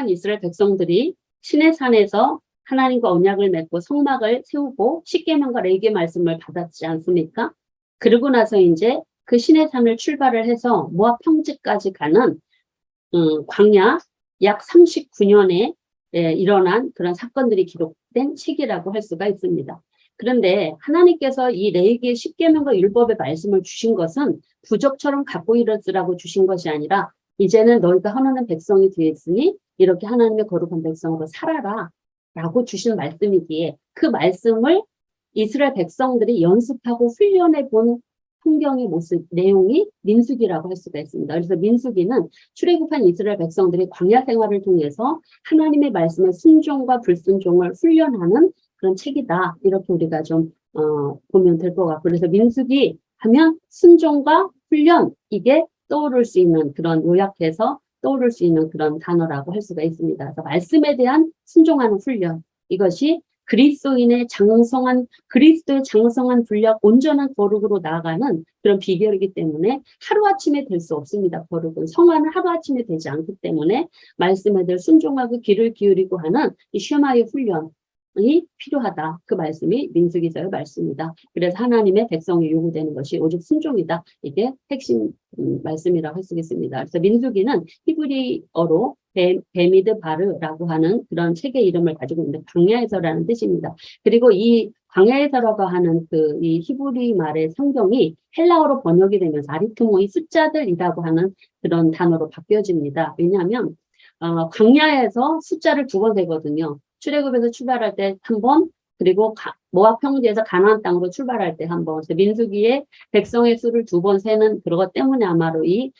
출애굽한 이스라엘 백성들이 시내산에서 하나님과 언약을 맺고 성막을 세우고 십계명과 레위기의 말씀을 받았지 않습니까? 그러고 나서 이제 그 시내산을 출발을 해서 모압 평지까지 가는 광야 약 39년에 일어난 그런 사건들이 기록된 책이라고 할 수가 있습니다. 그런데 하나님께서 이 레위기의 십계명과 율법의 말씀을 주신 것은 부적처럼 갖고 일었으라고 주신 것이 아니라 이제는 너희가 헌하는 백성이 되었으니 이렇게 하나님의 거룩한 백성으로 살아라 라고 주신 말씀이기에 그 말씀을 이스라엘 백성들이 연습하고 훈련해 본 풍경의 모습, 내용이 민수기라고 할 수가 있습니다. 그래서 민수기는 출애굽한 이스라엘 백성들이 광야 생활을 통해서 하나님의 말씀의 순종과 불순종을 훈련하는 그런 책이다. 이렇게 우리가 좀 보면 될 것 같고, 그래서 민수기 하면 순종과 훈련, 이게 떠오를 수 있는 그런 요약해서 떠오를 수 있는 그런 단어라고 할 수가 있습니다. 그래서 말씀에 대한 순종하는 훈련, 이것이 그리스도의 장성한 분량, 온전한 거룩으로 나아가는 그런 비결이기 때문에 하루아침에 될 수 없습니다. 거룩은 성화는 하루아침에 되지 않기 때문에 말씀에 대해 순종하고 귀를 기울이고 하는 이 쉐마의 훈련이 필요하다. 그 말씀이 민수기서의 말씀이다. 그래서 하나님의 백성이 요구되는 것이 오직 순종이다. 이게 핵심 말씀이라고 할 수 있겠습니다. 그래서 민수기는 히브리어로 베미드 바르라고 하는 그런 책의 이름을 가지고 있는데 광야에서라는 뜻입니다. 그리고 이 광야에서라고 하는 그 이 히브리 말의 성경이 헬라어로 번역이 되면서 아리트모이 숫자들이라고 하는 그런 단어로 바뀌어집니다. 왜냐하면 광야에서 숫자를 2번 세거든요. 출애굽에서 출발할 때 1번, 그리고 모압 평지에서 가나안 땅으로 출발할 때 1번. 민수기에 백성의 수를 2번 세는 그것 때문에 아마도 이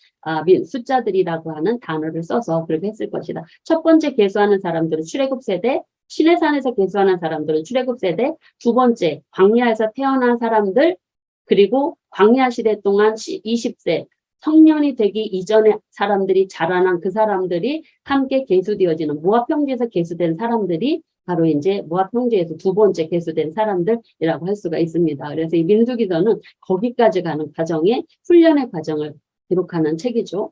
숫자들이라고 하는 단어를 써서 그렇게 했을 것이다. 첫 번째 계수하는 사람들은 출애굽 세대, 시내산에서 계수하는 사람들은 출애굽 세대, 2번째 광야에서 태어난 사람들, 그리고 광야 시대 동안 20세 성년이 되기 이전에 사람들이 자라난 그 사람들이 함께 계수되어지는 모압 평지에서 계수된 사람들이 바로 이제 모압 평지에서 2번째 계수된 사람들이라고 할 수가 있습니다. 그래서 이 민수기서는 거기까지 가는 과정에 훈련의 과정을 기록하는 책이죠.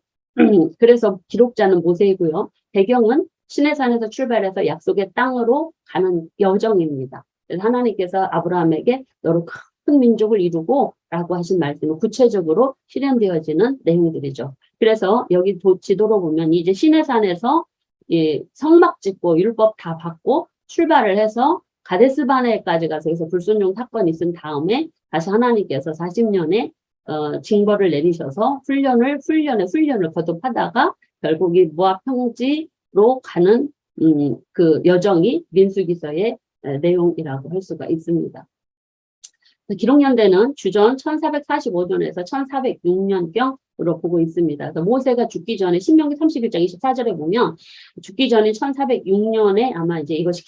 그래서 기록자는 모세이고요. 배경은 시내산에서 출발해서 약속의 땅으로 가는 여정입니다. 그래서 하나님께서 아브라함에게 너로 큰 민족을 이루고 라고 하신 말씀은 구체적으로 실현되어지는 내용들이죠. 그래서 여기 지도로 보면 이제 시내산에서 성막 짓고 율법 다 받고 출발을 해서 가데스바네까지 가서 여기서 불순종 사건이 있은 다음에 다시 하나님께서 40년의 징벌을 내리셔서 훈련을 거듭하다가 결국 이 모압 평지로 가는 그 여정이 민수기서의 내용이라고 할 수가 있습니다. 기록연대는 주전 1445년에서 1406년경으로 보고 있습니다. 그래서 모세가 죽기 전에 신명기 31장 24절에 보면 죽기 전에 1406년에 아마 이제 이것이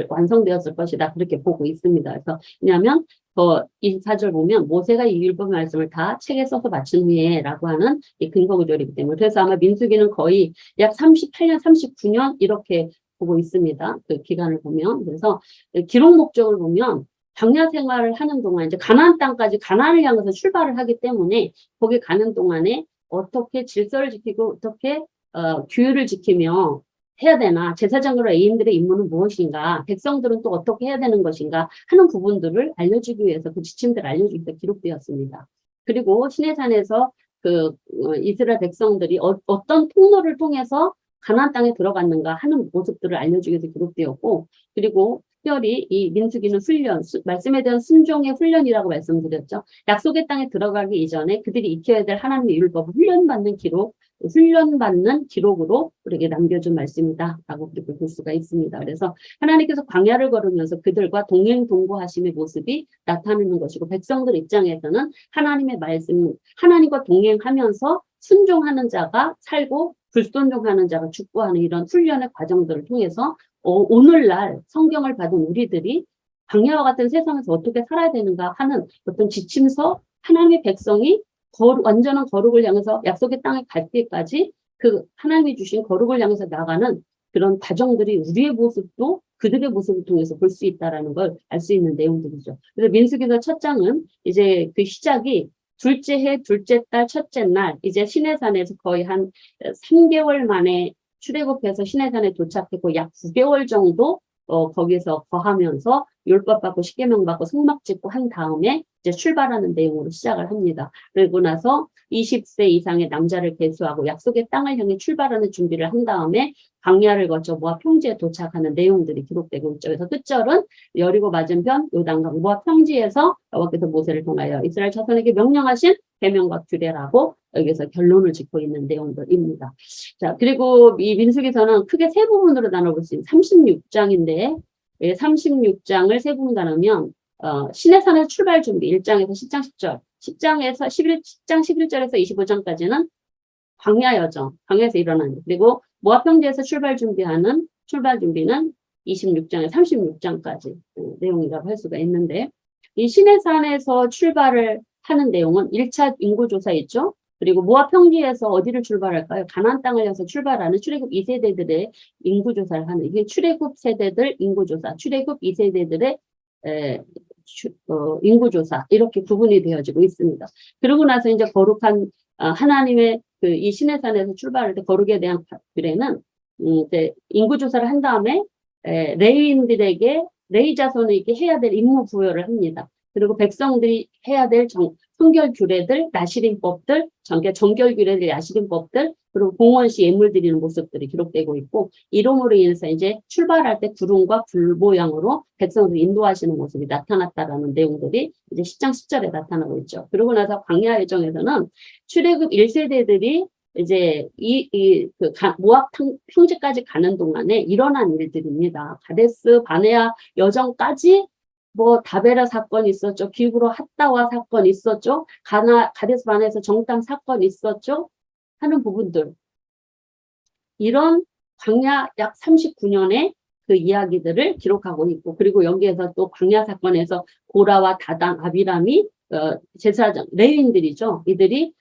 완성되었을 것이다. 그렇게 보고 있습니다. 그래서 왜냐하면 24절 보면 모세가 이 율법 말씀을 다 책에 써서 마친 후에라고 하는 이 근거 구절이기 때문에 그래서 아마 민수기는 거의 약 38년, 39년 이렇게 보고 있습니다. 그 기간을 보면 그래서 기록 목적을 보면 광야 생활을 하는 동안 이제 가나안 땅까지 가나안을 향해서 출발을 하기 때문에 거기 가는 동안에 어떻게 질서를 지키고 어떻게 규율을 지키며 해야 되나 제사장으로 레위인들의 임무는 무엇인가 백성들은 또 어떻게 해야 되는 것인가 하는 부분들을 알려주기 위해서 그 지침들을 알려주기 위해서 기록되었습니다. 그리고 시내산에서 이스라엘 백성들이 어떤 통로를 통해서 가나안 땅에 들어갔는가 하는 모습들을 알려주기 위해서 기록되었고 그리고 특별히 이 민수기는 말씀에 대한 순종의 훈련이라고 말씀드렸죠. 약속의 땅에 들어가기 이전에 그들이 익혀야 될 하나님의 율법을 훈련받는 기록으로 우리에게 남겨준 말씀이다라고 그렇게 볼 수가 있습니다. 그래서 하나님께서 광야를 걸으면서 그들과 동행동거하심의 모습이 나타나는 것이고 백성들 입장에서는 하나님의 말씀, 하나님과 동행하면서 순종하는 자가 살고 불순종하는 자가 죽고 하는 이런 훈련의 과정들을 통해서 오늘날 성경을 받은 우리들이 광야와 같은 세상에서 어떻게 살아야 되는가 하는 어떤 지침서 하나님의 백성이 완전한 거룩을 향해서 약속의 땅에 갈 때까지 그 하나님이 주신 거룩을 향해서 나가는 그런 과정들이 우리의 모습도 그들의 모습을 통해서 볼 수 있다는 걸 알 수 있는 내용들이죠. 그래서 민수기서 첫 장은 이제 그 시작이 둘째 해, 둘째 달, 첫째 날 이제 시내산에서 거의 한 3개월 만에 출애굽해서 시내산에 도착했고 약 9개월 정도 거기서 거하면서 율법 받고 십계명 받고 성막 짓고 한 다음에 이제 출발하는 내용으로 시작을 합니다. 그리고 나서 20세 이상의 남자를 계수하고 약속의 땅을 향해 출발하는 준비를 한 다음에 광야를 거쳐 모압 평지에 도착하는 내용들이 기록되고 있죠. 그래서 끝절은 여리고 맞은편 요단강 모압 평지에서 여호와께서 모세를 통하여 이스라엘 자손에게 명령하신 계명과 규례라고 여기서 결론을 짓고 있는 내용들입니다. 자, 그리고 이 민수기서는 크게 세 부분으로 나눠볼 수 있는 36장인데 36장을 세 부분 나누면 시내산의 출발 준비 1장에서 10장 10절 10장에서 10장 11절에서 25장까지는 광야 여정, 광야에서 일어나는 그리고 모압 평지에서 출발 준비는 26장에서 36장까지 내용이라고 할 수가 있는데 이 시내산에서 출발을 하는 내용은 1차 인구조사 있죠. 그리고 모압 평지에서 어디를 출발할까요? 가나안 땅을 향해서 출발하는 출애굽 2세대들의 인구조사를 하는 이게 출애굽 세대들 인구조사, 출애굽 2세대들의 인구조사 이렇게 구분이 되어지고 있습니다. 그러고 나서 이제 거룩한 하나님의 이 시내산에서 출발할 때 거룩에 대한 규례는 이제 인구조사를 한 다음에 레위인들에게 레위 자손에게 해야 될 임무 부여를 합니다. 그리고 백성들이 해야 될 성결 규례들, 나시린법들, 정결 규례들, 나시린법들, 그리고 공원시 예물 드리는 모습들이 기록되고 있고 이름으로 인해서 이제 출발할 때 구름과 불 모양으로 백성들을 인도하시는 모습이 나타났다라는 내용들이 이제 10장 10절에 나타나고 있죠. 그러고 나서 광야 여정에서는 출애굽 1세대들이 이제 모압 평지까지 가는 동안에 일어난 일들입니다. 가데스 바네아 여정까지 뭐 다베라 사건이 있었죠. 기브로 핫다와 사건이 있었죠. 가데스 바네아에서 정탐 사건이 있었죠. 하는 부분들. 이런 광야 약 39년의 그 이야기들을 기록하고 있고 그리고 여기에서 또 광야 사건에서 고라와 다단, 아비람이 제사장, 레위인들이죠. 이들이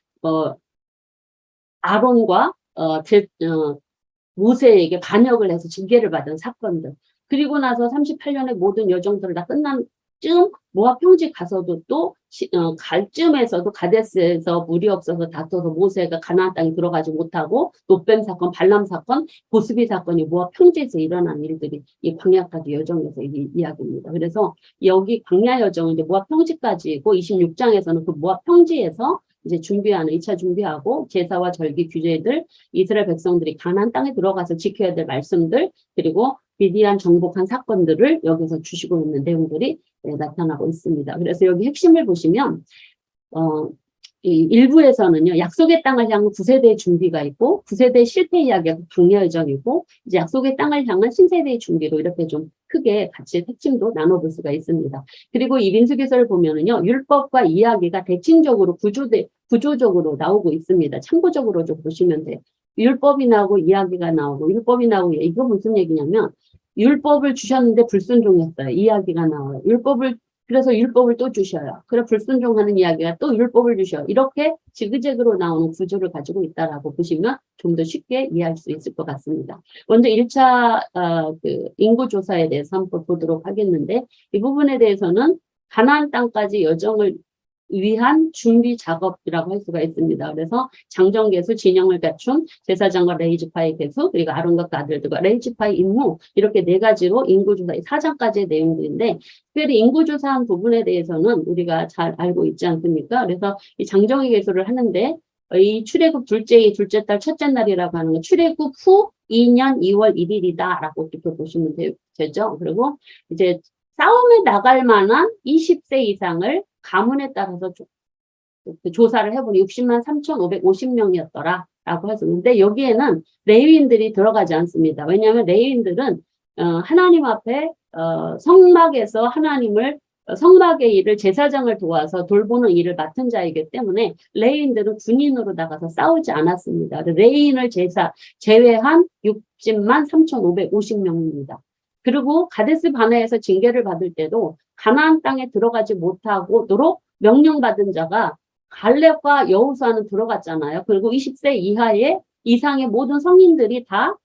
아론과 모세에게 반역을 해서 징계를 받은 사건들. 그리고 나서 38년의 모든 여정들을 다 끝난 쯤 모압 평지 가서도 또 갈 쯤에서도 가데스에서 물이 없어서 다퉈서 모세가 가나안 땅에 들어가지 못하고 노뱀 사건, 발람 사건, 보스비 사건이 모압 평지에서 일어난 일들이 이 광야까지 여정에서 이야기입니다. 그래서 여기 광야 여정은 이제 모압 평지까지고 26장에서는 그 모압 평지에서 이제 준비하는 2차 준비하고 제사와 절기 규제들, 이스라엘 백성들이 가나안 땅에 들어가서 지켜야 될 말씀들, 그리고 미디안 정복한 사건들을 여기서 주시고 있는 내용들이 나타나고 있습니다. 그래서 여기 핵심을 보시면 이 일부에서는요, 약속의 땅을 향한 9세대의 준비가 있고 9세대의 실패 이야기가 광야 여정이고 이제 약속의 땅을 향한 신세대의 준비로 이렇게 좀 크게 같이 핵심도 나눠볼 수가 있습니다. 그리고 이 민수기서를 보면은요, 율법과 이야기가 대칭적으로 구조적으로 나오고 있습니다. 참고적으로 좀 보시면 돼요. 율법이 나오고 이야기가 나오고 율법이 나오고 이거 무슨 얘기냐면 율법을 주셨는데 불순종했어요. 이야기가 나와요. 그래서 율법을 또 주셔요. 그래 불순종하는 이야기가 또 율법을 주셔요. 이렇게 지그재그로 나오는 구조를 가지고 있다라고 보시면 좀 더 쉽게 이해할 수 있을 것 같습니다. 먼저 1차 인구조사에 대해서 한번 보도록 하겠는데 이 부분에 대해서는 가나안 땅까지 여정을 위한 준비 작업이라고 할 수가 있습니다. 그래서 장정개수, 진영을 갖춘 제사장과 레위지파의 개수, 그리고 아론과 그 아들들과 레위지파의 임무 이렇게 네 가지로 인구조사 4장까지의 내용들인데 특별히 인구조사한 부분에 대해서는 우리가 잘 알고 있지 않습니까? 그래서 이 장정의 개수를 하는데 이 출애굽 둘째 달 첫째 날이라고 하는 건 출애굽 후 2년 2월 1일이다라고 이렇게 보시면 되죠. 그리고 이제 싸움에 나갈 만한 20세 이상을 가문에 따라서 조사를 해보니 60만 3,550명이었더라 라고 했었는데 여기에는 레위인들이 들어가지 않습니다. 왜냐하면 레위인들은 하나님 앞에 성막에서 성막의 일을 제사장을 도와서 돌보는 일을 맡은 자이기 때문에 레위인들은 군인으로 나가서 싸우지 않았습니다. 레위인을 제외한 60만 3,550명입니다. 그리고 가데스 바네아에서 징계를 받을 때도 가나안 땅에 들어가지 못하도록 명령받은 자가 갈렙과 여호수아는 들어갔잖아요. 그리고 20세 이상의 모든 성인들이 다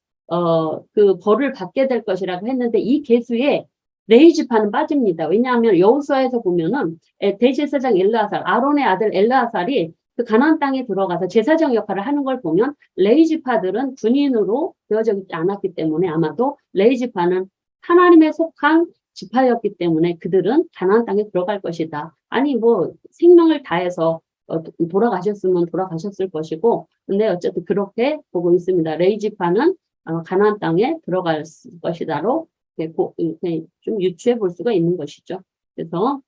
그 벌을 받게 될 것이라고 했는데 이 계수에 레위지파는 빠집니다. 왜냐하면 여호수아에서 보면은 대제사장 엘르아살, 아론의 아들 엘르아살이 그 가나안 땅에 들어가서 제사장 역할을 하는 걸 보면 레위지파들은 군인으로 되어져 있지 않았기 때문에 아마도 레위지파는 하나님에 속한 지파였기 때문에 그들은 가나안 땅에 들어갈 것이다. 아니 뭐 생명을 다해서 돌아가셨으면 돌아가셨을 것이고, 근데 어쨌든 그렇게 보고 있습니다. 레위지파는 가나안 땅에 들어갈 것이다로 좀 유추해 볼 수가 있는 것이죠. 그래서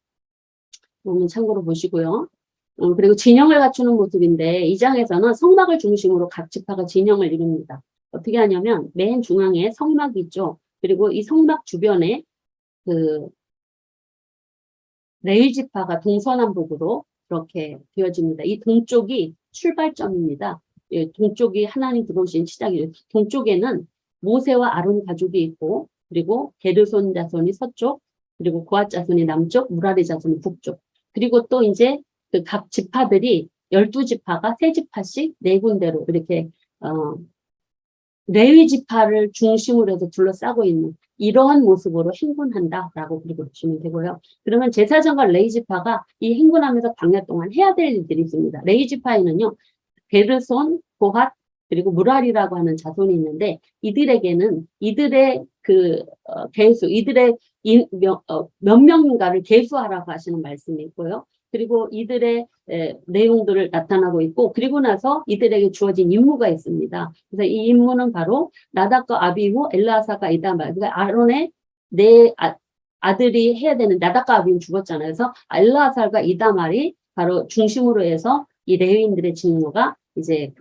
참고로 보시고요. 그리고 진영을 갖추는 모습인데 이 장에서는 성막을 중심으로 각 지파가 진영을 이룹니다. 어떻게 하냐면 맨 중앙에 성막이 있죠. 그리고 이 성막 주변에 그 레위 지파가 동서남북으로 그렇게 되어집니다. 이 동쪽이 출발점입니다. 예, 동쪽이 하나님 들어오신 시작이에요. 동쪽에는 모세와 아론 가족이 있고, 그리고 게르손 자손이 서쪽, 그리고 고앗 자손이 남쪽, 무라리 자손이 북쪽. 그리고 또 이제 그 각 지파들이 12지파가 3지파씩 4군데로 이렇게 레위 지파를 중심으로 해서 둘러싸고 있는 이러한 모습으로 행군한다라고 그리고 보시면 되고요. 그러면 제사장과 레위 지파가 이 행군하면서 광야 동안 해야 될 일들이 있습니다. 레위 지파에는요, 게르손, 고핫, 그리고 무랄이라고 하는 자손이 있는데 이들에게는 이들의 개수, 이들의 몇 명인가를 계수하라고 하시는 말씀이 있고요. 그리고 이들의 내용들을 나타나고 있고, 그리고 나서 이들에게 주어진 임무가 있습니다. 그래서 이 임무는 바로 나답과 아비후, 엘르아사가 이다말, 그러니까 아론의 아들이 해야 되는, 나답과 아비는 죽었잖아요. 그래서 엘르아살과 이다말이 바로 중심으로 해서 이 레위인들의 직무가 이제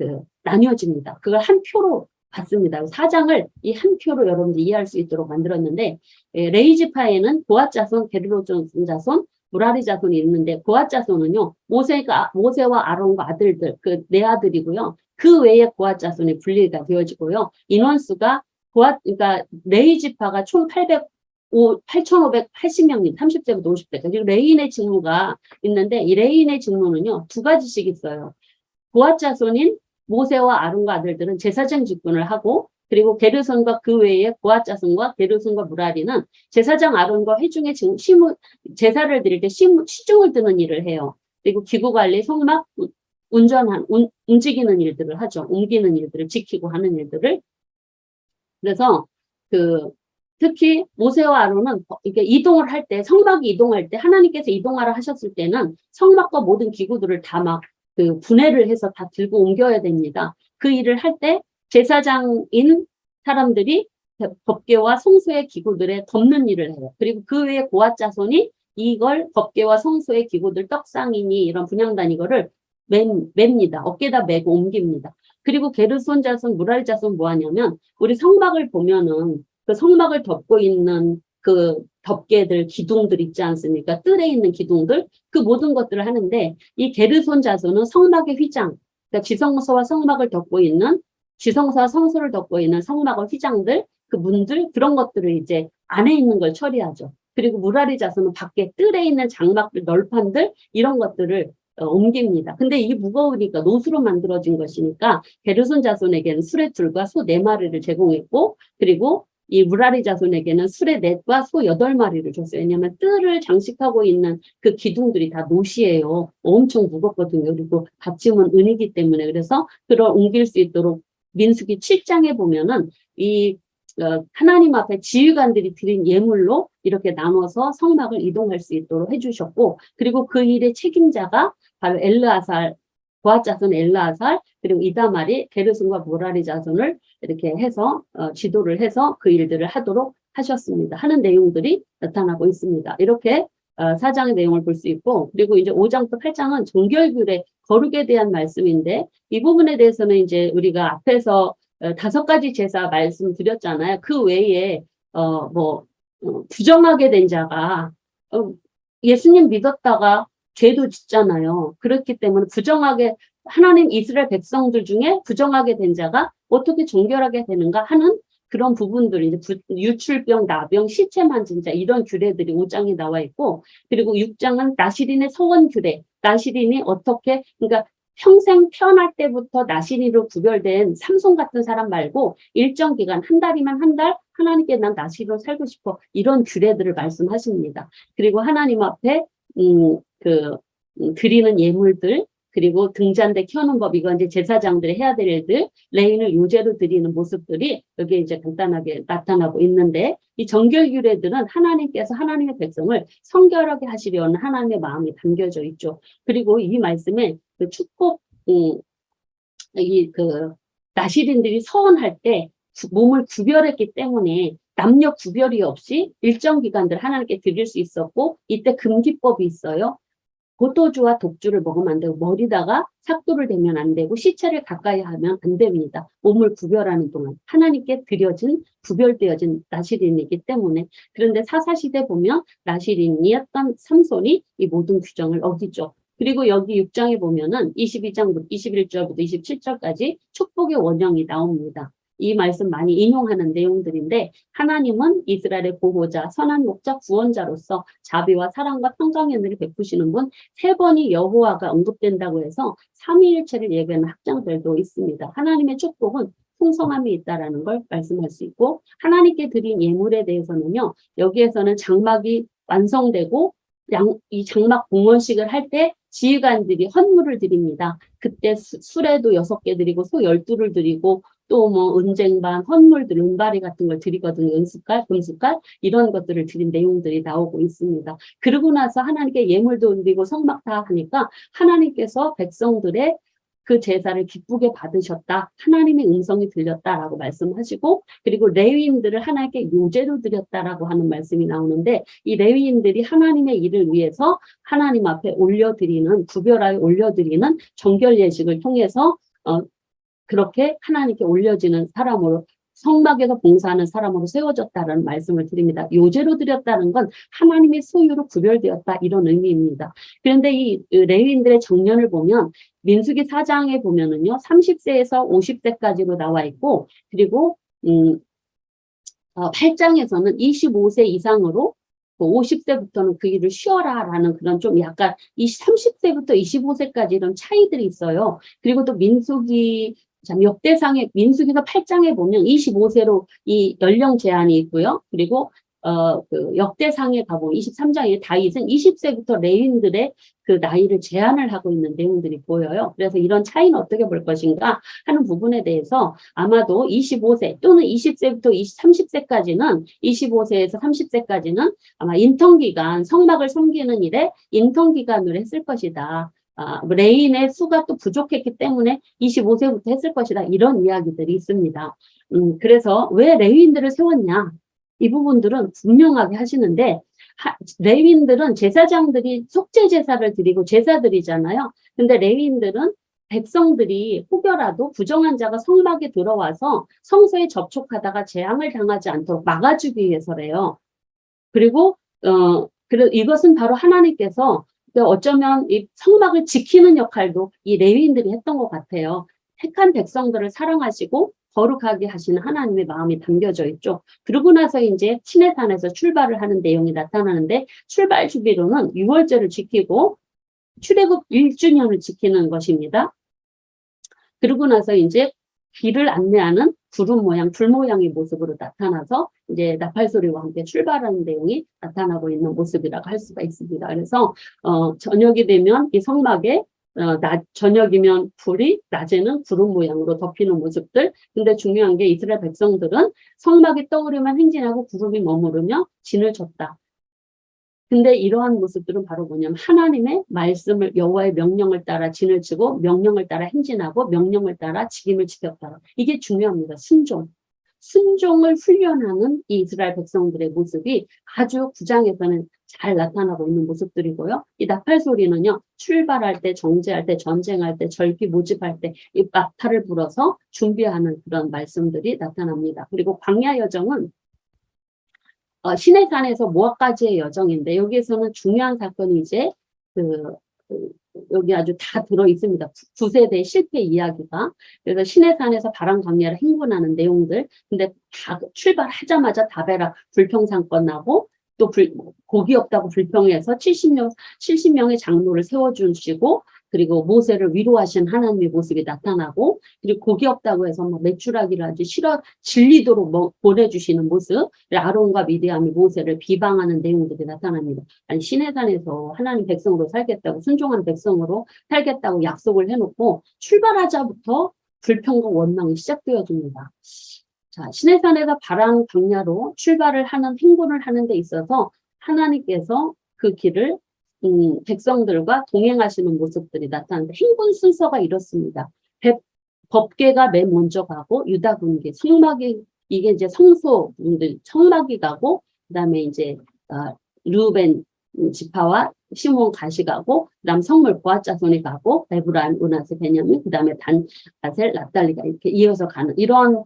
나뉘어집니다. 그걸 한 표로 받습니다. 사장을 이 한 표로 여러분들 이해할 수 있도록 만들었는데, 레위 지파에는 고앗 자손, 게르손 자손, 무라리 자손이 있는데 고앗 자손은요, 모세와 아론과 아들들, 네 아들이고요. 그 외에 고앗 자손이 분리가 되어지고요. 인원수가 그러니까 레위 지파가 총 8,580명입니다. 30세부터 50세. 그리고 레위인의 직무가 있는데 이 레위인의 직무는요, 2가지씩 있어요. 고앗 자손인 모세와 아론과 아들들은 제사장 직분을 하고, 그리고 게르손과 그 외에 고앗 자손과 게르손과 무라리는 제사장 아론과 회중의 제사를 드릴 때 시중을 드는 일을 해요. 그리고 기구관리, 성막, 움직이는 일들을 하죠. 옮기는 일들을 지키고 하는 일들을. 그래서 특히 모세와 아론은 이게 이동을 할 때, 성막이 이동할 때, 하나님께서 이동하라 하셨을 때는 성막과 모든 기구들을 다 분해를 해서 다 들고 옮겨야 됩니다. 그 일을 할 때 제사장인 사람들이 법궤와 성소의 기구들에 덮는 일을 해요. 그리고 그 외에 고앗 자손이 이걸 법궤와 성소의 기구들, 떡상이니 이런 분향단 이거를 맵니다. 어깨에다 메고 옮깁니다. 그리고 게르손 자손, 무랄 자손 뭐 하냐면 우리 성막을 보면은 그 성막을 덮고 있는 그 덮개들, 기둥들 있지 않습니까? 뜰에 있는 기둥들, 그 모든 것들을 하는데 이 게르손 자손은 성막의 휘장, 그러니까 지성소와 성막을 덮고 있는, 지성소와 성소를 덮고 있는 성막의 휘장들, 그 문들, 그런 것들을 이제 안에 있는 걸 처리하죠. 그리고 무라리 자손은 밖에 뜰에 있는 장막들, 널판들, 이런 것들을 옮깁니다. 근데 이게 무거우니까 노수로 만들어진 것이니까 게르손 자손에게는 수레줄과 소 4마리를 제공했고, 그리고 이 무라리 자손에게는 수레 넷과 소 8마리를 줬어요. 왜냐하면 뜰을 장식하고 있는 그 기둥들이 다 노시예요. 엄청 무겁거든요. 그리고 받침은 은이기 때문에. 그래서 그걸 옮길 수 있도록 민수기 7장에 보면은 하나님 앞에 지휘관들이 드린 예물로 이렇게 나눠서 성막을 이동할 수 있도록 해주셨고, 그리고 그 일의 책임자가 바로 엘르아살, 고앗 자손 엘르아살, 그리고 이다말이 게르손과 무라리 자손을 이렇게 해서 지도를 해서 그 일들을 하도록 하셨습니다. 하는 내용들이 나타나고 있습니다. 이렇게 4장의 내용을 볼 수 있고, 그리고 이제 5장부터 8장은 정결규례, 거룩에 대한 말씀인데, 이 부분에 대해서는 이제 우리가 앞에서 5가지 제사 말씀드렸잖아요. 그 외에 부정하게 된 자가 예수님 믿었다가 죄도 짓잖아요. 그렇기 때문에 부정하게, 하나님 이스라엘 백성들 중에 부정하게 된 자가 어떻게 정결하게 되는가 하는 그런 부분들, 이제 유출병, 나병, 시체 만진 자, 이런 규례들이 5장에 나와 있고, 그리고 6장은 나시린의 서원 규례, 나시린이 어떻게, 그러니까 평생 태어날 때부터 나시린으로 구별된 삼손 같은 사람 말고 일정 기간, 한 달이면 한 달, 하나님께 난 나시린으로 살고 싶어, 이런 규례들을 말씀하십니다. 그리고 하나님 앞에 드리는 예물들, 그리고 등잔대 켜는 법, 이건 이제 제사장들이 해야 될 일들, 레인을 요제로 드리는 모습들이 여기에 이제 간단하게 나타나고 있는데, 이 정결규례들은 하나님께서 하나님의 백성을 성결하게 하시려는 하나님의 마음이 담겨져 있죠. 그리고 이 말씀에 그 축복, 나시린들이 서원할 때 몸을 구별했기 때문에 남녀 구별이 없이 일정 기간들 하나님께 드릴 수 있었고, 이때 금기법이 있어요. 고토주와 독주를 먹으면 안 되고, 머리다가 삭도를 대면 안 되고, 시체를 가까이 하면 안 됩니다. 몸을 구별하는 동안 하나님께 드려진, 구별되어진 나시린이기 때문에. 그런데 사사시대 보면 나시린이었던 삼손이 이 모든 규정을 어기죠. 그리고 여기 6장에 보면은 22장부터 21절부터 27절까지 축복의 원형이 나옵니다. 이 말씀 많이 인용하는 내용들인데, 하나님은 이스라엘의 보호자, 선한 목자, 구원자로서 자비와 사랑과 평강의 은혜를 베푸시는 분, 3번이 여호와가 언급된다고 해서 삼위일체를 예배하는 학장들도 있습니다. 하나님의 축복은 풍성함이 있다라는 걸 말씀할 수 있고, 하나님께 드린 예물에 대해서는요, 여기에서는 장막이 완성되고 이 장막 봉헌식을 할 때 지휘관들이 헌물을 드립니다. 그때 수레도 6개 드리고 소 12를 드리고 또 뭐 은쟁반, 헌물들, 은바리 같은 걸 드리거든요. 은숟갈, 금숟갈 이런 것들을 드린 내용들이 나오고 있습니다. 그러고 나서 하나님께 예물도 드리고 성막 다 하니까 하나님께서 백성들의 그 제사를 기쁘게 받으셨다. 하나님의 음성이 들렸다라고 말씀하시고, 그리고 레위인들을 하나님께 요제로 드렸다라고 하는 말씀이 나오는데, 이 레위인들이 하나님의 일을 위해서 하나님 앞에 올려드리는, 구별하여 올려드리는 정결 예식을 통해서 그렇게 하나님께 올려지는 사람으로, 성막에서 봉사하는 사람으로 세워졌다는 말씀을 드립니다. 요제로 드렸다는 건 하나님의 소유로 구별되었다, 이런 의미입니다. 그런데 이 레위인들의 정년을 보면 민수기 4장에 보면은요, 30세에서 50세까지로 나와 있고, 그리고 8장에서는 25세 이상으로 50세부터는 그 일을 쉬어라라는 그런 좀 약간 30세부터 25세까지 이런 차이들이 있어요. 그리고 또 민수기 역대상의 민수기서 8장에 보면 25세로 이 연령 제한이 있고요. 그리고 그 역대상에 가보면 23장에 다윗은 20세부터 레위인들의 그 나이를 제한을 하고 있는 내용들이 보여요. 그래서 이런 차이는 어떻게 볼 것인가 하는 부분에 대해서 아마도 25세 또는 20세부터 30세까지는 25세에서 30세까지는 아마 인턴기간, 성막을 섬기는 일에 인턴기간으로 했을 것이다. 레인의 수가 또 부족했기 때문에 25세부터 했을 것이다. 이런 이야기들이 있습니다. 그래서 왜 레위인들을 세웠냐? 이 부분들은 분명하게 하시는데, 레위인들은 제사장들이 속죄 제사를 드리고 제사드리잖아요. 근데 레위인들은 백성들이 혹여라도 부정한 자가 성막에 들어와서 성소에 접촉하다가 재앙을 당하지 않도록 막아주기 위해서래요. 그리고 이것은 바로 하나님께서 어쩌면 이 성막을 지키는 역할도 이 레위인들이 했던 것 같아요. 택한 백성들을 사랑하시고 거룩하게 하시는 하나님의 마음이 담겨져 있죠. 그러고 나서 이제 시내산에서 출발을 하는 내용이 나타나는데, 출발 주기로는 6월절을 지키고 출애굽 1주년을 지키는 것입니다. 그러고 나서 이제 길을 안내하는 구름 모양, 불 모양의 모습으로 나타나서 이제 나팔 소리와 함께 출발하는 내용이 나타나고 있는 모습이라고 할 수가 있습니다. 그래서 저녁이 되면 이 성막에 저녁이면 불이, 낮에는 구름 모양으로 덮이는 모습들. 근데 중요한 게 이스라엘 백성들은 성막이 떠오르면 행진하고 구름이 머무르며 진을 쳤다. 근데 이러한 모습들은 바로 뭐냐면 하나님의 말씀을, 여호와의 명령을 따라 진을 치고 명령을 따라 행진하고 명령을 따라 직임을 지켰다. 이게 중요합니다. 순종을 훈련하는 이 이스라엘 백성들의 모습이 아주 9장에서는 잘 나타나고 있는 모습들이고요. 이 나팔 소리는요, 출발할 때, 정제할 때, 전쟁할 때, 절기 모집할 때 이 나팔을 불어서 준비하는 그런 말씀들이 나타납니다. 그리고 광야 여정은 시내산에서 모압까지의 여정인데, 여기에서는 중요한 사건이 이제 여기 아주 다 들어 있습니다. 9세대 실패 이야기가. 그래서 시내산에서 바람 광야를 행군하는 내용들. 근데 다 출발하자마자 다베라 불평 사건 나고, 또 고기 없다고 불평해서 70명의 장로를 세워주시고, 그리고 모세를 위로하신 하나님의 모습이 나타나고, 그리고 고기 없다고 해서 막 메추라기를 아주 질리도록 보내주시는 모습, 아론과 미디암이 모세를 비방하는 내용들이 나타납니다. 아니, 시내산에서 하나님 백성으로 살겠다고, 순종한 백성으로 살겠다고 약속을 해놓고 출발하자부터 불평과 원망이 시작되어집니다. 자, 시내산에서 바람 강야로 출발을 하는 행군을 하는 데 있어서 하나님께서 그 길을 백성들과 동행하시는 모습들이 나타나는데, 행군 순서가 이렇습니다. 법궤가 맨 먼저 가고, 유다 군기, 성막이, 이게 이제 성소분들, 성막이 가고, 그 다음에 이제 르우벤 지파와 시몬 가시 가고, 그 다음 성물 보아 자손이 가고, 에브라임, 우나세, 베냐민, 그 다음에 단, 아셀, 납달리가 이렇게 이어서 가는 이런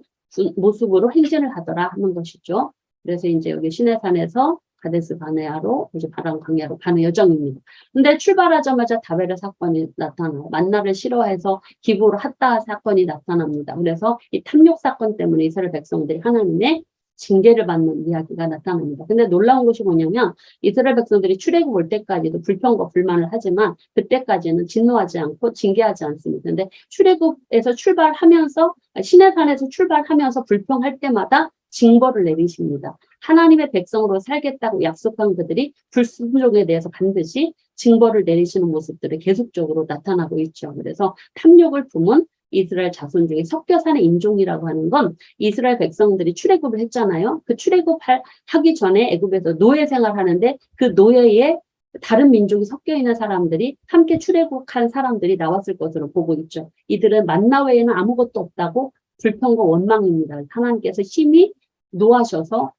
모습으로 행진을 하더라 하는 것이죠. 그래서 이제 여기 시내산에서 가데스 바네아로 이제 바람 광야로 가는 여정입니다. 근데 출발하자마자 다베르 사건이 나타나요. 만나를 싫어해서 기부를 했다 사건이 나타납니다. 그래서 이 탐욕 사건 때문에 이스라엘 백성들이 하나님의 징계를 받는 이야기가 나타납니다. 근데 놀라운 것이 뭐냐면 이스라엘 백성들이 출애굽 올 때까지도 불평과 불만을 하지만 그때까지는 진노하지 않고 징계하지 않습니다. 근데 출애굽에서 출발하면서 시내산에서 출발하면서 불평할 때마다 징벌을 내리십니다. 하나님의 백성으로 살겠다고 약속한 그들이 불순종에 대해서 반드시 징벌을 내리시는 모습들이 계속적으로 나타나고 있죠. 그래서 탐욕을 품은 이스라엘 자손 중에 섞여 사는 인종이라고 하는 건 이스라엘 백성들이 출애굽을 했잖아요. 그 출애굽 하기 전에 애굽에서 노예 생활하는데 그 노예에 다른 민족이 섞여 있는 사람들이 함께 출애굽한 사람들이 나왔을 것으로 보고 있죠. 이들은 만나 외에는 아무것도 없다고 불평과 원망입니다. 하나님께서 심히 노하셔서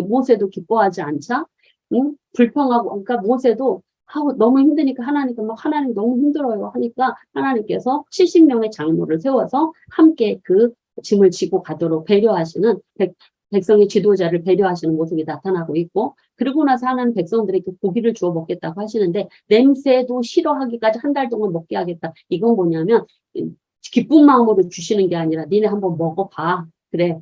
모세도 기뻐하지 않자 불평하고, 그러니까 모세도 너무 힘드니까 하나님 너무 힘들어요 하니까 하나님께서 70명의 장로를 세워서 함께 그 짐을 지고 가도록 배려하시는 백성의 지도자를 배려하시는 모습이 나타나고 있고, 그리고 나서 하나님 백성들에게 고기를 주워 먹겠다고 하시는데 냄새도 싫어하기까지 한 달 동안 먹게 하겠다. 이건 뭐냐면 기쁜 마음으로 주시는 게 아니라 니네 한번 먹어봐. 그래.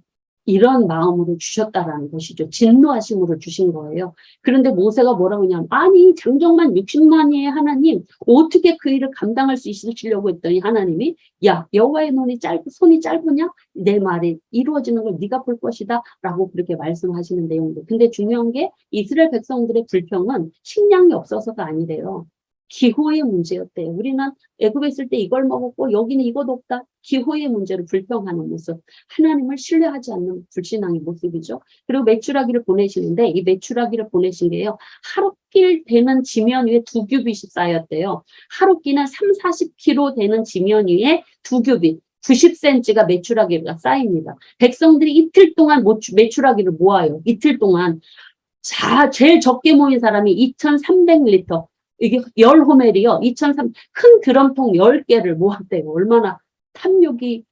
이런 마음으로 주셨다라는 것이죠. 진노하심으로 주신 거예요. 그런데 모세가 뭐라고 하냐면, 아니 장정만 60만이의 하나님 어떻게 그 일을 감당할 수 있으시려고 했더니 하나님이 야 여호와의 손이 짧으냐? 내 말이 이루어지는 걸 네가 볼 것이다 라고 그렇게 말씀하시는 내용들. 근데 중요한 게 이스라엘 백성들의 불평은 식량이 없어서가 아니래요. 기호의 문제였대요. 우리는 애굽에 있을 때 이걸 먹었고 여기는 이것 없다. 기호의 문제로 불평하는 모습. 하나님을 신뢰하지 않는 불신앙의 모습이죠. 그리고 메추라기를 보내시는데 이 메추라기를 보내신 게요. 하루길 되는 지면 위에 2규빗이 쌓였대요. 하루길은 30-40km 되는 지면 위에 2규빗. 90cm가 메추라기가 쌓입니다. 백성들이 이틀 동안 메추라기를 모아요. 이틀 동안. 제일 적게 모인 사람이 2,300리터. 이게 10호멜이요. 2,300, 큰 드럼통 10개를 모았대요. 얼마나 탐욕이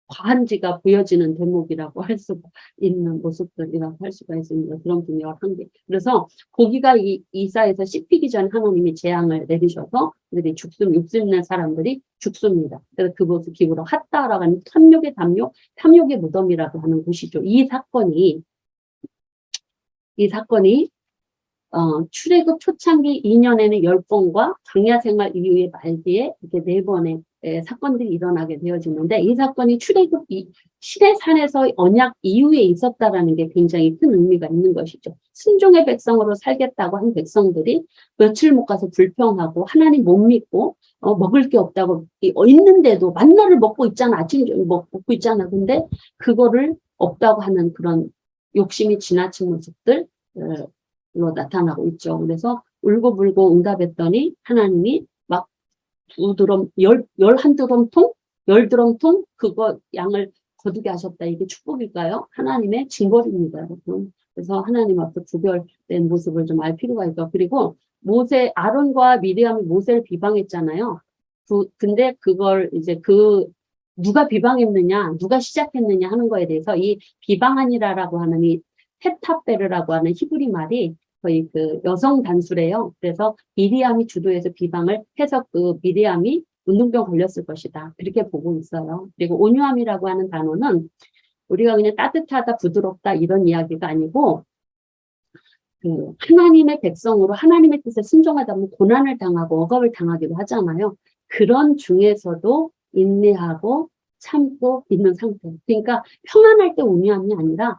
과한지가 보여지는 대목이라고 할 수가 있는 모습들이라고 할 수가 있습니다. 드럼통 11개. 그래서 고기가 이사에서 씹히기 전에 하나님이 재앙을 내리셔서 그들이 육습는 사람들이 죽습니다. 그래서 그곳을 기부로 핫다라고 하는 탐욕의 무덤이라고 하는 곳이죠. 이 사건이 출애굽 초창기 2년에는 10번과 광야 생활 이후의 말기에 이렇게 4번의 사건들이 일어나게 되어지는데, 이 사건이 출애굽 시내산에서 언약 이후에 있었다라는 게 굉장히 큰 의미가 있는 것이죠. 순종의 백성으로 살겠다고 한 백성들이 며칠 못 가서 불평하고 하나님 못 믿고 먹을 게 없다고 있는데도 만나를 먹고 있잖아. 아침 먹고 있잖아. 근데 그거를 없다고 하는 그런 욕심이 지나친 모습들 로 나타나고 있죠. 그래서 울고불고 응답했더니 하나님이 막 10드럼통 그거 양을 거두게 하셨다. 이게 축복일까요? 하나님의 징벌입니다, 여러분. 그래서 하나님 앞에 구별된 모습을 좀 알 필요가 있고, 그리고 아론과 미리암이 모세를 비방했잖아요. 근데 그걸 이제 누가 비방했느냐, 누가 시작했느냐 하는 거에 대해서 이 비방하니라라고 하는 이 테타베르라고 하는 히브리 말이 거의 그 여성 단수래요. 그래서 미리암이 주도해서 비방을 해서 그 미리암이 운동병 걸렸을 것이다. 그렇게 보고 있어요. 그리고 온유함이라고 하는 단어는 우리가 그냥 따뜻하다, 부드럽다 이런 이야기가 아니고 하나님의 백성으로 하나님의 뜻에 순종하다 보면 고난을 당하고 억압을 당하기도 하잖아요. 그런 중에서도 인내하고 참고 있는 상태. 그러니까 평안할 때 온유함이 아니라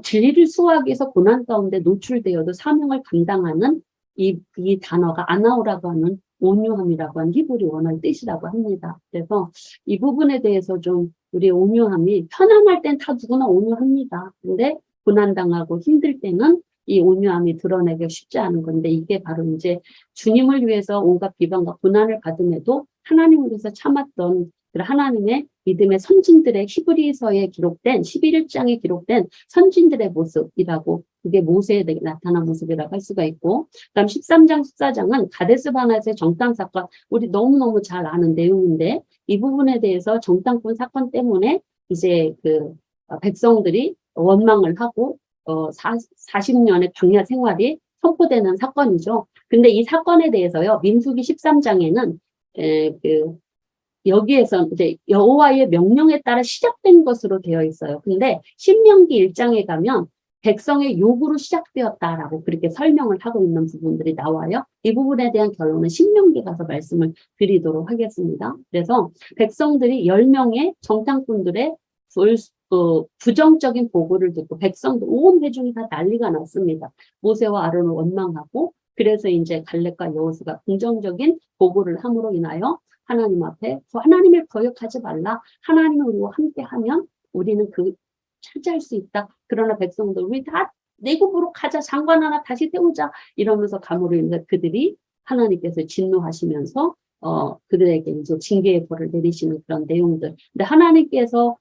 진리를 수호하기 위해서 고난 가운데 노출되어도 사명을 감당하는 이 단어가 아나오라고 하는 온유함이라고 하는 히브리 원어의 뜻이라고 합니다. 그래서 이 부분에 대해서 좀 우리의 온유함이 편안할 땐 다 누구나 온유합니다. 근데 고난당하고 힘들 때는 이 온유함이 드러내기 쉽지 않은 건데 이게 바로 이제 주님을 위해서 온갖 비방과 고난을 받음에도 하나님을 위해서 참았던 하나님의 믿음의 선진들의 히브리서에 기록된 11장에 기록된 선진들의 모습이라고 그게 모세에 나타난 모습이라고 할 수가 있고 그다음 13장 14장은 가데스 바네아의 정탐 사건 우리 너무너무 잘 아는 내용인데 이 부분에 대해서 정탐꾼 사건 때문에 이제 백성들이 원망을 하고 40년의 광야 생활이 선포되는 사건이죠. 근데 이 사건에 대해서요. 민수기 13장에는 여기에서 이제 여호와의 명령에 따라 시작된 것으로 되어 있어요. 근데 신명기 1장에 가면 백성의 요구로 시작되었다라고 그렇게 설명을 하고 있는 부분들이 나와요. 이 부분에 대한 결론은 신명기 가서 말씀을 드리도록 하겠습니다. 그래서 백성들이 10명의 정탐꾼들의 부정적인 보고를 듣고 백성들 온 회중이 다 난리가 났습니다. 모세와 아론을 원망하고 그래서 이제 갈렙과 여호수아가 긍정적인 보고를 함으로 인하여 하나님 앞에 하나님을 거역하지 말라. 하나님을 우리와 함께하면 우리는 차지할 수 있다. 그러나 백성들 우리 다 내국으로 가자. 장관 하나 다시 태우자. 이러면서 감으로 인해 그들이 하나님께서 진노하시면서 그들에게 이제 징계의 벌을 내리시는 그런 내용들. 근데 하나님께서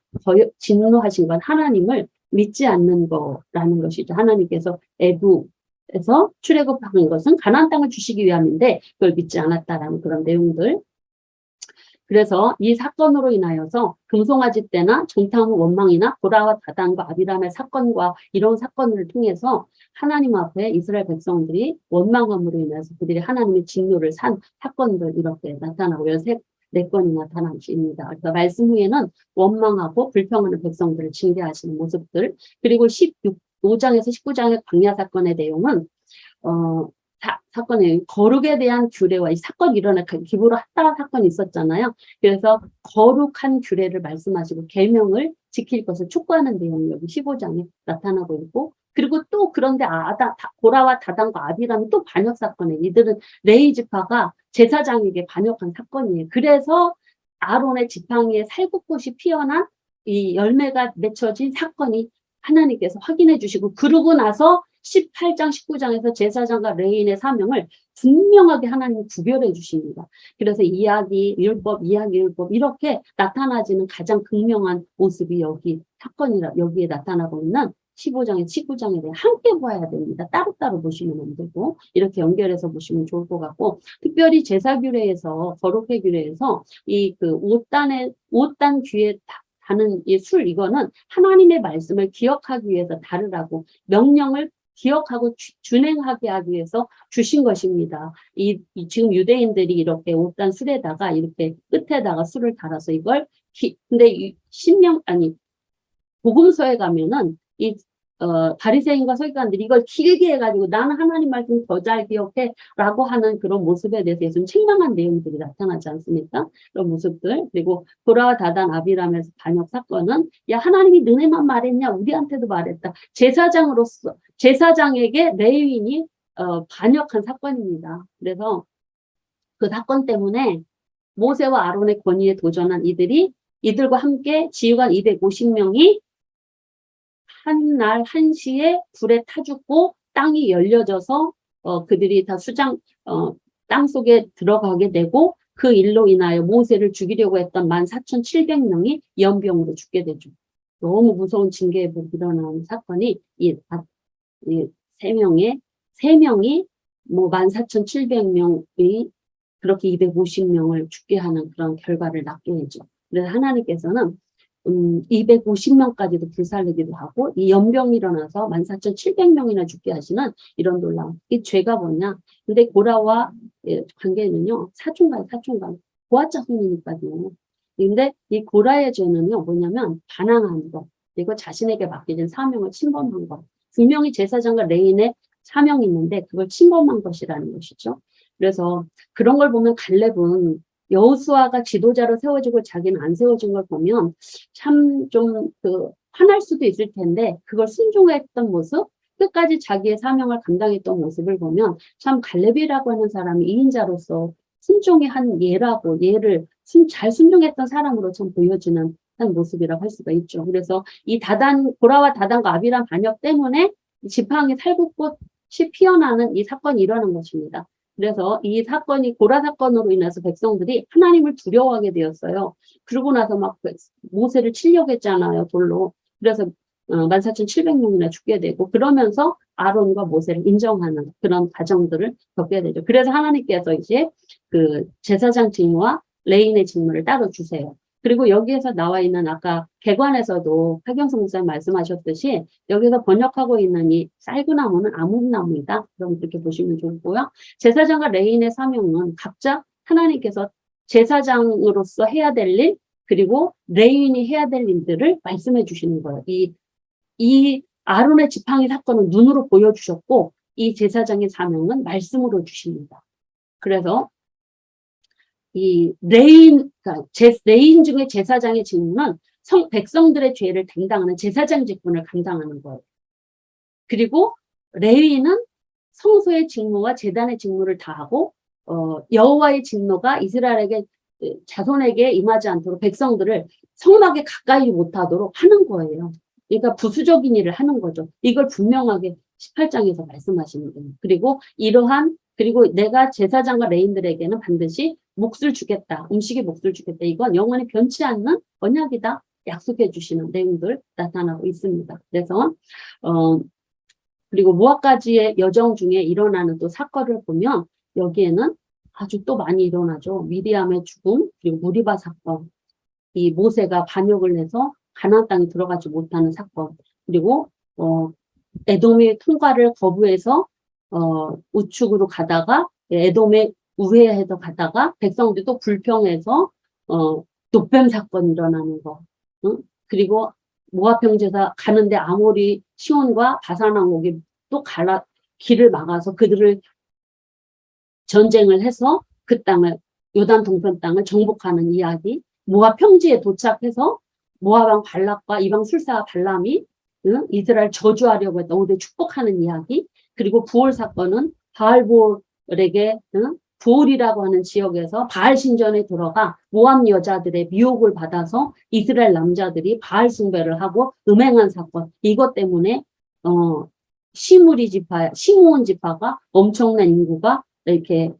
진노하신 건 하나님을 믿지 않는 거라는 것이죠. 하나님께서 애굽에서 출애굽하는 것은 가나안 땅을 주시기 위함인데 그걸 믿지 않았다라는 그런 내용들. 그래서 이 사건으로 인하여서 금송아지 때나 정탐 원망이나 고라와 다단과 아비람의 사건과 이런 사건을 통해서 하나님 앞에 이스라엘 백성들이 원망함으로 인해서 그들이 하나님의 진노를 산 사건들 이렇게 나타나고 14건이 나타나십니다. 그래서 말씀 후에는 원망하고 불평하는 백성들을 징계하시는 모습들 그리고 15장에서 19장의 광야 사건의 내용은 사건의 거룩에 대한 규례와 이 사건이 일어나 기부로 했다 사건이 있었잖아요. 그래서 거룩한 규례를 말씀하시고 계명을 지킬 것을 촉구하는 내용이 여기 15장에 나타나고 있고 그리고 또 그런데 고라와 다단과 아비람이 또 반역 사건에 이들은 레위 지파가 제사장에게 반역한 사건이에요. 그래서 아론의 지팡이에 살구꽃이 피어난 이 열매가 맺혀진 사건이 하나님께서 확인해 주시고 그러고 나서 18장, 19장에서 제사장과 레위인의 사명을 분명하게 하나님이 구별해 주십니다. 그래서 이야기, 율법 이렇게 나타나지는 가장 극명한 모습이 여기에 나타나고 있는 15장에 19장에 대해 함께 봐야 됩니다. 따로따로 보시면 안 되고 이렇게 연결해서 보시면 좋을 것 같고 특별히 제사규례에서 거룩회 규례에서 이 5단 귀에 다는 이 술 이거는 하나님의 말씀을 기억하기 위해서 다르라고 명령을 기억하고 준행하게 하기 위해서 주신 것입니다. 지금 유대인들이 이렇게 5단 술에다가 이렇게 끝에다가 술을 달아서 이걸 근데 복음서에 가면은 바리새인과 서기관들이 이걸 길게 해가지고 나는 하나님 말씀 더 잘 기억해 라고 하는 그런 모습에 대해서 예수님 책망한 내용들이 나타나지 않습니까? 그런 모습들 그리고 고라와 다단 아비람에서 반역 사건은 야 하나님이 너네만 말했냐 우리한테도 말했다. 제사장에게 레위인이 반역한 사건입니다. 그래서 그 사건 때문에 모세와 아론의 권위에 도전한 이들과 함께 지휘관 250명이 한날 1시에 불에 타 죽고 땅이 열려져서 그들이 다 땅 속에 들어가게 되고 그 일로 인하여 모세를 죽이려고 했던 14,700명이 연병으로 죽게 되죠. 너무 무서운 징계에 일어나는 사건이 세 명이 14,700명이 그렇게 250명을 죽게 하는 그런 결과를 낳게 되죠. 그래서 하나님께서는 250명까지도 불살르기도 하고 이 연병이 일어나서 14,700명이나 죽게 하시는 이런 놀라움. 이 죄가 뭐냐? 근데 고라와 관계는요. 사촌간 고아자손이니까요. 근데 이 고라의 죄는요. 뭐냐면 반항한 것 그리고 자신에게 맡겨진 사명을 침범한 것. 분명히 제사장과 레인의 사명이 있는데 그걸 침범한 것이라는 것이죠. 그래서 그런 걸 보면 갈렙은 여호수아가 지도자로 세워지고 자기는 안 세워진 걸 보면 참 좀 화날 수도 있을 텐데 그걸 순종했던 모습, 끝까지 자기의 사명을 감당했던 모습을 보면 참 갈렙이라고 하는 사람이 2인자로서 순종의 한 예라고, 예를 잘 순종했던 사람으로 참 보여지는 한 모습이라고 할 수가 있죠. 그래서 이 고라와 다단과 아비람 반역 때문에 지팡이 살구꽃이 피어나는 이 사건이 일어난 것입니다. 그래서 이 사건이 고라 사건으로 인해서 백성들이 하나님을 두려워하게 되었어요. 그러고 나서 막 모세를 치려고 했잖아요, 돌로. 그래서 14,700명이나 죽게 되고, 그러면서 아론과 모세를 인정하는 그런 과정들을 겪게 되죠. 그래서 하나님께서 이제 제사장 직무와 레인의 직무를 따로 주세요. 그리고 여기에서 나와 있는 아까 개관에서도 하경성 목사님 말씀하셨듯이 여기서 번역하고 있는 이 쌀구나무는 아뭇나무이다. 그럼 그렇게 보시면 좋고요. 제사장과 레인의 사명은 각자 하나님께서 제사장으로서 해야 될 일, 그리고 레인이 해야 될 일들을 말씀해 주시는 거예요. 이 아론의 지팡이 사건은 눈으로 보여주셨고, 이 제사장의 사명은 말씀으로 주십니다. 그래서 이 레인 중에 제사장의 직무는 백성들의 죄를 담당하는 제사장 직분을 감당하는 거예요. 그리고 레위는 성소의 직무와 제단의 직무를 다하고 여호와의 직무가 이스라엘에게 자손에게 임하지 않도록 백성들을 성막에 가까이 못하도록 하는 거예요. 그러니까 부수적인 일을 하는 거죠. 이걸 분명하게 18장에서 말씀하시는 거예요. 그리고 내가 제사장과 레인들에게는 반드시 몫을 주겠다. 음식의 몫을 주겠다. 이건 영원히 변치 않는 언약이다. 약속해 주시는 내용들 나타나고 있습니다. 그래서 그리고 모압까지의 여정 중에 일어나는 또 사건을 보면 여기에는 아주 또 많이 일어나죠. 미디암의 죽음, 그리고 무리바 사건, 이 모세가 반역을 해서 가나안 땅에 들어가지 못하는 사건, 그리고 에돔의 통과를 거부해서 우측으로 가다가 에돔에 우회해서 가다가 백성들이 또 불평해서 노뱀 사건이 일어나는 거, 응? 그리고 모압 형제가 가는데 아모리 시온과 바산 왕국이 또 길을 막아서 그들을 전쟁을 해서 그 땅을, 요단 동편 땅을 정복하는 이야기, 모압 평지에 도착해서 모압 왕 발락과 이방 술사 발람이 이스라엘 저주하려고 했던 오대 축복하는 이야기, 그리고 부올 사건은 바알볼에게 부올이라고 하는 지역에서 바알 신전에 들어가 모압 여자들의 미혹을 받아서 이스라엘 남자들이 바알 숭배를 하고 음행한 사건, 이것 때문에 시므온 지파가 엄청난 인구가 이렇게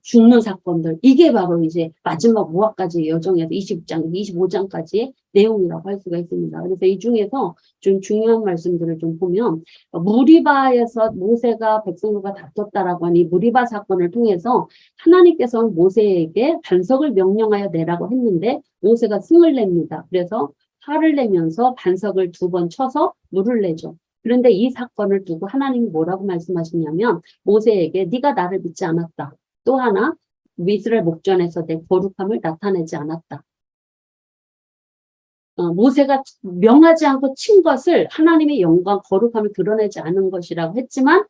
죽는 사건들, 이게 바로 이제 마지막 모압까지 여정에서 20장, 25장까지의 내용이라고 할 수가 있습니다. 그래서 이 중에서 좀 중요한 말씀들을 좀 보면 무리바에서 모세가 백성들과 다퉜다라고 하니 무리바 사건을 통해서 하나님께서는 모세에게 반석을 명령하여 내라고 했는데 모세가 승을 냅니다. 그래서 화를 내면서 반석을 2번 쳐서 물을 내죠. 그런데 이 사건을 두고 하나님이 뭐라고 말씀하시냐면 모세에게 네가 나를 믿지 않았다. 또 하나 이스라엘 목전에서 내 거룩함을 나타내지 않았다. 모세가 명하지 않고 친 것을 하나님의 영광 거룩함을 드러내지 않은 것이라고 했지만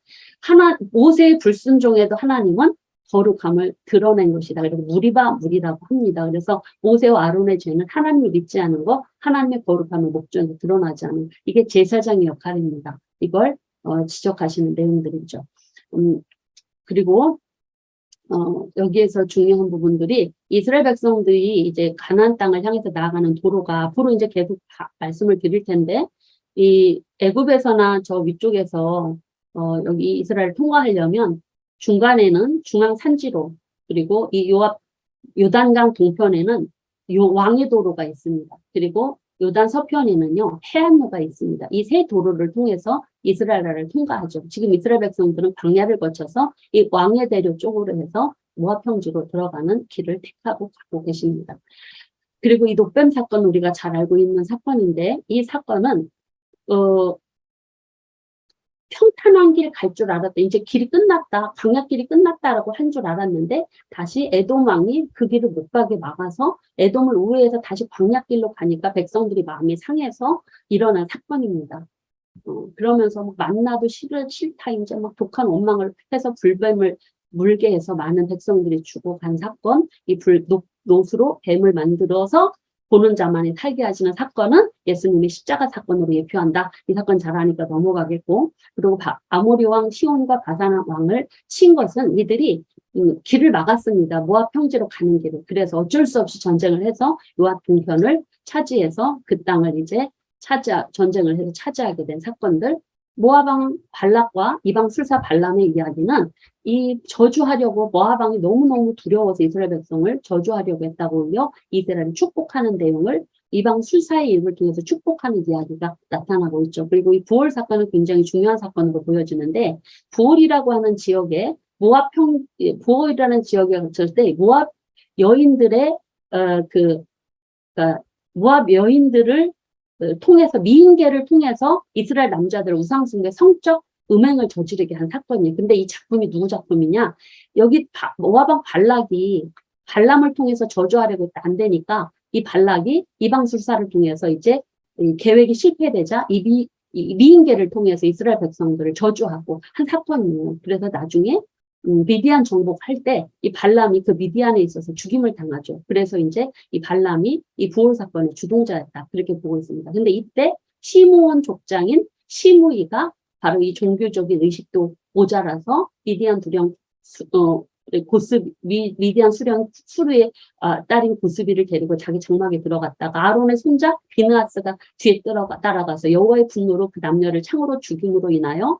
모세의 불순종에도 하나님은 거룩함을 드러낸 것이다. 그리고 물이라고 합니다. 그래서 모세와 아론의 죄는 하나님을 믿지 않은 것, 하나님의 거룩함을 목전에서 드러나지 않은, 이게 제사장의 역할입니다. 이걸 지적하시는 내용들이죠. 그리고 여기에서 중요한 부분들이 이스라엘 백성들이 이제 가나안 땅을 향해서 나아가는 도로가 앞으로 이제 계속 말씀을 드릴 텐데, 이 애굽에서나 저 위쪽에서 여기 이스라엘 통과하려면 중간에는 중앙 산지로, 그리고 이 요단강 동편에는 왕의 도로가 있습니다. 그리고 요단 서편에는요 해안로가 있습니다. 이 세 도로를 통해서 이스라엘을 통과하죠. 지금 이스라엘 백성들은 광야를 거쳐서 이 왕의 대로 쪽으로 해서 모압 평지로 들어가는 길을 택하고 가고 계십니다. 그리고 이 노뱀 사건, 우리가 잘 알고 있는 사건인데, 이 사건은 평탄한 길 갈 줄 알았다. 이제 길이 끝났다. 광야길이 끝났다라고 한 줄 알았는데 다시 에돔 왕이 그 길을 못 가게 막아서 에돔을 우회해서 다시 광야길로 가니까 백성들이 마음이 상해서 일어난 사건입니다. 그러면서 막 만나도 싫다 이제 막 독한 원망을 해서 불뱀을 물게 해서 많은 백성들이 죽어간 사건, 이 노수로 뱀을 만들어서 보는 자만이 살게 하시는 사건은 예수님의 십자가 사건으로 예표한다. 이 사건 잘 아니까 넘어가겠고, 그리고 아모리 왕 시온과 바산 왕을 친 것은 이들이 길을 막았습니다. 모압 평지로 가는 길을. 그래서 어쩔 수 없이 전쟁을 해서 요압 동편을 차지해서 그 땅을 이제 전쟁을 해서 차지하게 된 사건들. 모압왕 발락과 이방 술사 발람의 이야기는 이 저주하려고 모압왕이 너무너무 두려워서 이스라엘 백성을 저주하려고 했다고요. 이스라엘을 축복하는 내용을 이방 술사의 입을 통해서 축복하는 이야기가 나타나고 있죠. 그리고 이 부올 사건은 굉장히 중요한 사건으로 보여지는데, 부올이라고 하는 지역에 부올이라는 지역에 갔을 때 모압 여인들의 모압 여인들을 통해서 미인계를 통해서 이스라엘 남자들 우상숭배 성적 음행을 저지르게 한 사건이에요. 근데 이 작품이 누구 작품이냐? 여기 모압왕 발락이 발람을 통해서 저주하려고 안 되니까 이 발락이 이방술사를 통해서 이제 계획이 실패되자 이 미인계를 통해서 이스라엘 백성들을 저주하고 한 사건이에요. 그래서 나중에 미디안 정복할 때 이 발람이 그 미디안에 있어서 죽임을 당하죠. 그래서 이제 이 발람이 이 부올 사건의 주동자였다. 그렇게 보고 있습니다. 근데 이때 시므온 족장인 시므이가 바로 이 종교적인 의식도 모자라서 미디안 미디안 수르의 딸인 고스비를 데리고 자기 장막에 들어갔다가 아론의 손자 비느하스가 뒤에 따라가서 여호와의 분노로 그 남녀를 창으로 죽임으로 인하여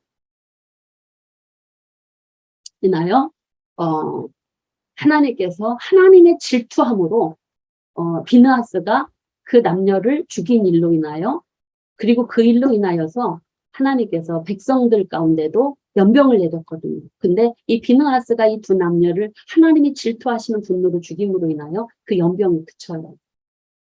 하나님께서 하나님의 질투함으로 비느하스가 그 남녀를 죽인 일로 인하여, 그리고 그 일로 인하여서 하나님께서 백성들 가운데도 연병을 내렸거든요. 근데 이 비느하스가 이 두 남녀를 하나님이 질투하시는 분노로 죽임으로 인하여 그 연병이 그쳐요.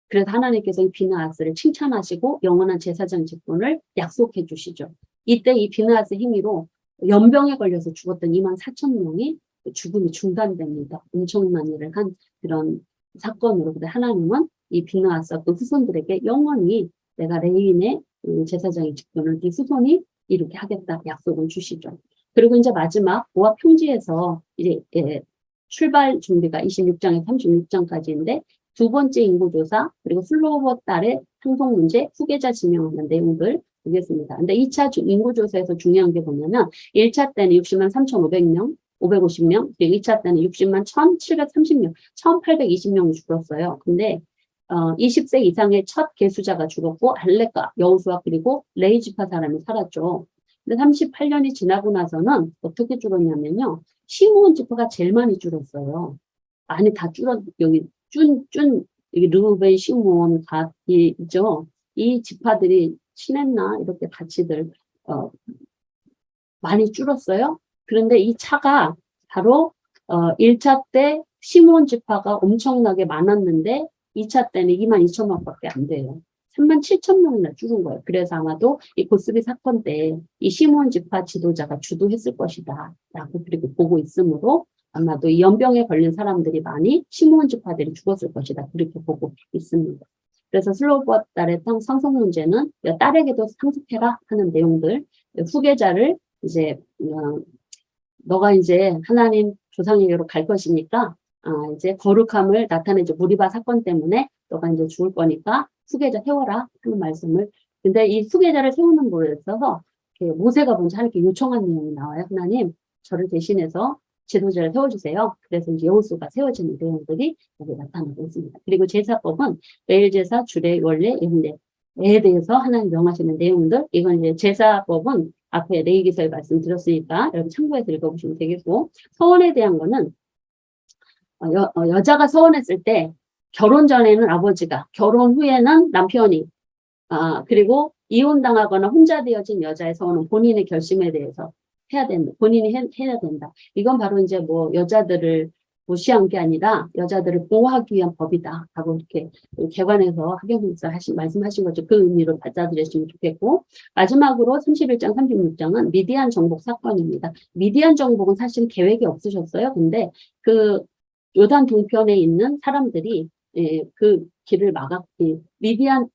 그래서 하나님께서 이 비느하스를 칭찬하시고 영원한 제사장 직분을 약속해 주시죠. 이때 이 비느하스 힘으로 연병에 걸려서 죽었던 24,000명이 죽음이 중단됩니다. 엄청난 일을 한 그런 사건으로. 근데 하나님은 이 비느하스 그 후손들에게 영원히 내가 레위인의 제사장의 직분을 네 후손이 이렇게 하겠다 약속을 주시죠. 그리고 이제 마지막 모압 평지에서 이제 출발 준비가 26장에서 36장까지인데 두 번째 인구조사, 그리고 슬로버 딸의 상속 문제, 후계자 지명하는 내용들 보겠습니다. 근데 2차 인구조사에서 중요한 게 뭐냐면 1차 때는 60만 3,500명, 550명, 그리고 2차 때는 60만 1,730명, 1,820명이 죽었어요. 근데 20세 이상의 첫 계수자가 죽었고 알렉과 여호수아 그리고 레이지파 사람이 살았죠. 근데 38년이 지나고 나서는 어떻게 줄었냐면요. 시므온 지파가 제일 많이 줄었어요. 많이 다 여기 여기 르우벤, 시므온, 갓이죠. 이 지파들이 친했나 이렇게 같이들 많이 줄었어요. 그런데 이 차가 바로 1차 때 시므온 지파가 엄청나게 많았는데 2차 때는 22,000명밖에 안 돼요. 37,000명이나 줄은 거예요. 그래서 아마도 이 고스비 사건 때 이 시므온 지파 지도자가 주도했을 것이다 라고 그렇게 보고 있으므로 아마도 이 연병에 걸린 사람들이 많이 시므온 지파들이 죽었을 것이다 그렇게 보고 있습니다. 그래서 슬로버 딸의 상속 문제는 딸에게도 상속해라 하는 내용들, 후계자를 이제 너가 이제 하나님 조상에게로 갈 것이니까 이제 거룩함을 나타내죠. 무리바 사건 때문에 너가 이제 죽을 거니까 후계자 세워라 하는 말씀을. 근데 이 후계자를 세우는 거에 있어서 모세가 먼저 하나님께 요청한 내용이 나와요. 하나님 저를 대신해서 지도자를 세워주세요. 그래서 이제 여호수아가 세워지는 내용들이 여기 나타나고 있습니다. 그리고 제사법은 매일 제사, 주례, 원례, 예배에 대해서 하나님 명하시는 내용들. 이건 이제 제사법은 앞에 레위기서에 말씀드렸으니까 여러분 참고해서 읽어보시면 되겠고, 서원에 대한 거는 여자가 서원했을 때 결혼 전에는 아버지가, 결혼 후에는 남편이, 그리고 이혼당하거나 혼자 되어진 여자의 서원은 본인의 결심에 대해서 해야 된다. 본인이 해야 된다. 이건 바로 이제 뭐 여자들을 무시한 게 아니라 여자들을 보호하기 위한 법이다. 하고 이렇게 개관에서 학연minister 말씀하신 거죠. 그 의미로 받아들였으면 좋겠고, 마지막으로 31장, 36장은 미디안 정복 사건입니다. 미디안 정복은 사실 계획이 없으셨어요. 근데 그 요단 동편에 있는 사람들이 그 길을 미디안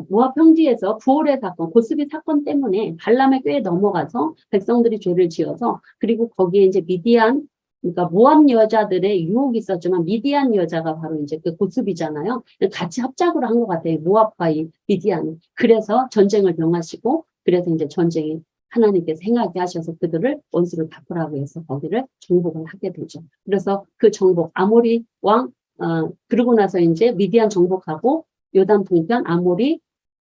모압 평지에서 부올의 사건, 고스비 사건 때문에 발람의 꾀에 넘어가서 백성들이 죄를 지어서 그리고 거기에 이제 미디안 그러니까 모압 여자들의 유혹이 있었지만 미디안 여자가 바로 이제 그 고스비잖아요. 같이 합작으로 한 것 같아요. 모압과 이 미디안. 그래서 전쟁을 명하시고 그래서 이제 전쟁이 하나님께서 행하게 하셔서 그들을 원수를 갚으라고 해서 거기를 정복을 하게 되죠. 그래서 그 정복 아모리 왕 그러고 나서 이제 미디안 정복하고 요단 동편 아모리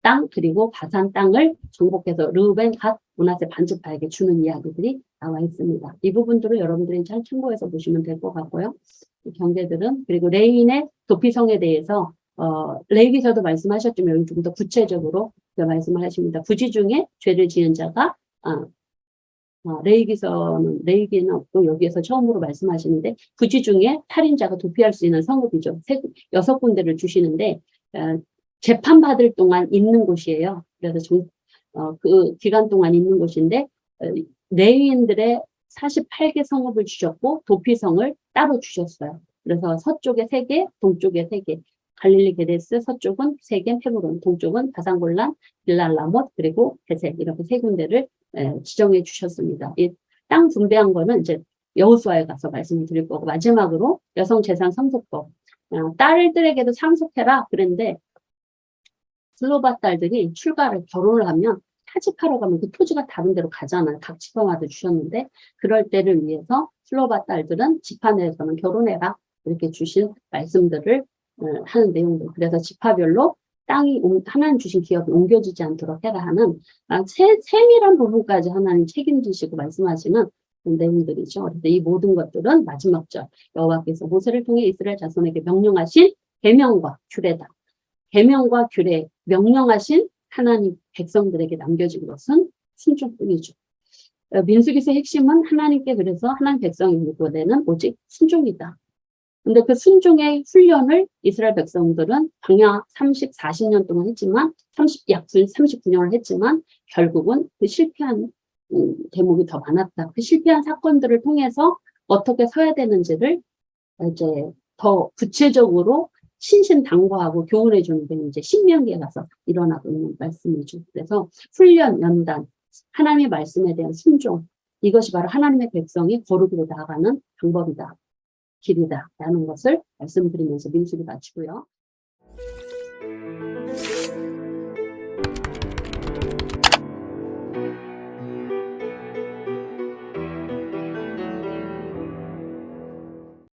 땅 그리고 바산 땅을 정복해서 르우벤, 갓, 므낫세 반지파에게 주는 이야기들이 나와 있습니다. 이 부분들을 여러분들이 잘 참고해서 보시면 될 것 같고요. 경제들은 그리고 레위인의 도피성에 대해서 레위기서도 말씀하셨지만 여기 좀 더 구체적으로 말씀을 하십니다. 부지 중에 죄를 지은 자가 레위기는 없고 여기에서 처음으로 말씀하시는데 부지 중에 살인자가 도피할 수 있는 성읍이죠. 6군데를 주시는데 재판받을 동안 있는 곳이에요. 그래서 그 기간 동안 있는 곳인데 레위인들의 48개 성읍을 주셨고 도피성을 따로 주셨어요. 그래서 서쪽에 3개, 동쪽에 3개. 갈릴리 게데스, 서쪽은 세겜, 헤브론, 동쪽은 바산골란, 빌랄라못, 그리고 베셋 이렇게 3군데를 지정해 주셨습니다. 이 땅 분배한 거는 이제 여호수아에 가서 말씀을 드릴 거고 마지막으로 여성 재산 상속법. 딸들에게도 상속해라 그랬는데 슬로바 딸들이 결혼을 하면 타집하러 가면 그 토지가 다른 데로 가잖아요. 각 지파마다 주셨는데 그럴 때를 위해서 슬로바 딸들은 지파 내에서는 결혼해라 이렇게 주신 말씀들을 하는 내용들. 그래서 지파별로 땅이 하나님 주신 기업이 옮겨지지 않도록 해라 하는 세밀한 부분까지 하나님 책임지시고 말씀하시는 내용들이죠. 그래서 이 모든 것들은 마지막 절 여호와께서 모세를 통해 이스라엘 자손에게 명령하신 계명과 규례다. 계명과 규례 명령하신 하나님 백성들에게 남겨진 것은 순종뿐이죠. 민수기서의 핵심은 하나님께 그래서 하나님 백성이 요구되는 오직 순종이다. 근데 그 순종의 훈련을 이스라엘 백성들은 광야 40년 동안 했지만 약 39년을 했지만 결국은 그 실패한 대목이 더 많았다. 그 실패한 사건들을 통해서 어떻게 서야 되는지를 이제 더 구체적으로 신신당부하고 교훈해 주는 게 이제 신명기에 가서 일어나고 있는 말씀이죠. 그래서 훈련, 연단, 하나님의 말씀에 대한 순종 이것이 바로 하나님의 백성이 거룩으로 나아가는 방법이다. 길이다 라는 것을 말씀드리면서 민수기 마치고요.